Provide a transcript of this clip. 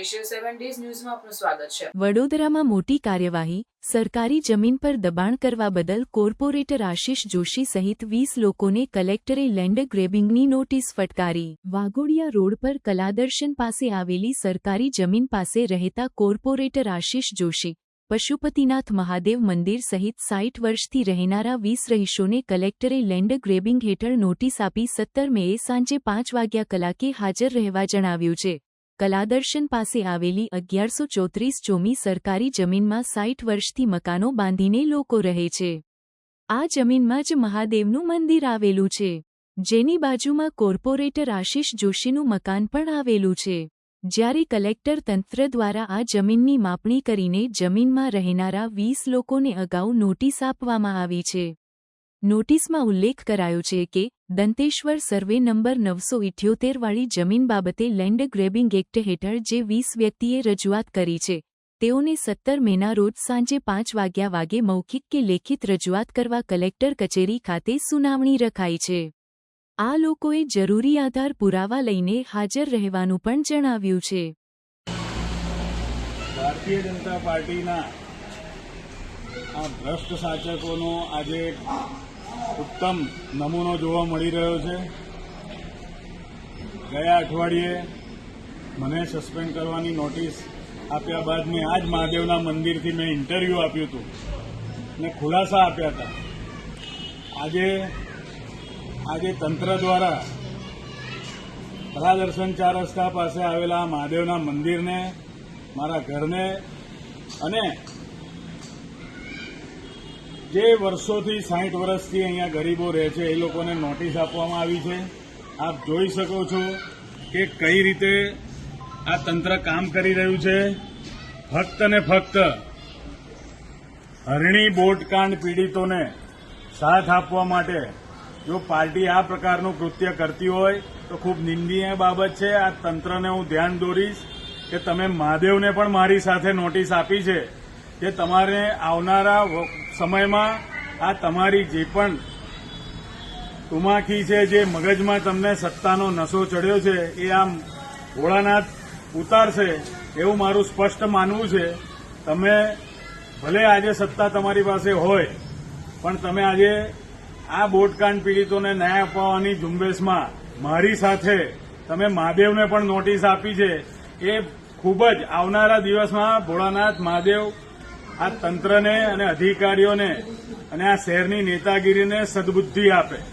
Special 7 days ન્યૂઝમાં આપનું સ્વાગત છે। વડોદરામાં મોટી કાર્યવાહી। સરકારી જમીન પર દબાણ કરવા બદલ કોર્પોરેટર આશિષ જોશી સહિત 20 લોકોને કલેક્ટરે લેન્ડ ગ્રેબિંગની નોટિસ ફટકારી। વાઘોડિયા રોડ પર કલાદર્શન પાસે આવેલી સરકારી જમીન પાસે રહેતા કોર્પોરેટર આશિષ જોશી, પશુપતિનાથ મહાદેવ મંદિર સહિત 60 વર્ષથી રહેનારા 20 રહીશોને કલેક્ટરે લેન્ડ ગ્રેબિંગ હેઠળ નોટિસ આપી 17 મેએ સાંજે 5 વાગ્યા કલાકે હાજર રહેવા જણાવ્યું છે। કલાદર્શન પાસે આવેલી 1134 ચોમી સરકારી જમીનમાં 60 વર્ષથી મકાનો બાંધીને લોકો રહે છે। આ જમીનમાં જ મહાદેવનું મંદિર આવેલું છે, જેની બાજુમાં કોર્પોરેટર આશિષ જોશીનું મકાન પણ આવેલું છે। જ્યારે કલેક્ટર તંત્ર દ્વારા આ જમીનની માપણી કરીને જમીનમાં રહેનારા 20 લોકોને અગાઉ નોટિસ આપવામાં આવી છે। નોટિસમાં ઉલ્લેખ કરાયો છે કે દંતેશ્વર સર્વે નંબર 978 વાળી જમીન બાબતે લેન્ડ ગ્રેબિંગ એક્ટ હેઠળ જે 20 વ્યક્તિએ રજૂઆત કરી છે, તેઓને 17 મેના રોજ સાંજે 5 વાગે મૌખિક કે લેખિત રજૂઆત કરવા કલેક્ટર કચેરી ખાતે સુનાવણી રખાઈ છે। આ લોકોએ જરૂરી આધાર પુરાવા લઈને હાજર રહેવાનું પણ જણાવ્યું છે। ભારતીય જનતા પાર્ટીના આ ભ્રષ્ટ શાસકોનો આજે ઉત્તમ નમૂનો જોવા મળી રહ્યો છે। ગયા અઠવાડિયે મને સસ્પેન્ડ કરવાની નોટિસ આપ્યા બાદ મેં આજ મહાદેવના મંદિરથી મેં ઇન્ટરવ્યૂ આપ્યું હતું અને ખુલાસા આપ્યા હતા। આજે તંત્ર દ્વારા કલાદર્શન 4 રસ્તા પાસે આવેલા મહાદેવના મંદિરને, મારા ઘરને અને જે વર્ષોથી 60 વર્ષથી અહીંયા ગરીબો રહે છે એ લોકોને નોટિસ આપવામાં આવી છે। આપ જોઈ શકો છો કે કઈ રીતે આ તંત્ર કામ કરી રહ્યું છે। ફક્ત ને ફક્ત હરણી બોટકાંડ પીડિતોને સાથ આપવા માટે જો પાર્ટી આ પ્રકારનું કૃત્ય કરતી હોય તો ખૂબ નિંદનીય બાબત છે। આ તંત્રને હું ધ્યાન દોરીશ કે તમે મહાદેવને પણ મારી સાથે નોટિસ આપી છે કે તમારે આવનારા સમયમાં આ તમારી જે પણ તુમાખી છે, જે મગજમાં તમને સત્તાનો નશો ચડ્યો છે, એ આમ ભોળાનાથ ઉતારશે એવું મારું સ્પષ્ટ માનવું છે। તમે ભલે આજે સત્તા તમારી પાસે હોય, પણ તમે આજે આ બોટકાંડ પીડિતોને ન્યાય અપાવવાની ઝુંબેશમાં મારી સાથે તમે મહાદેવને પણ નોટિસ આપી છે। એ ખૂબ જ આવનારા દિવસમાં ભોળાનાથ મહાદેવ આ તંત્રને અને અધિકારીઓને અને આ શહેરની નેતાગીરીને સદબુદ્ધિ આપે।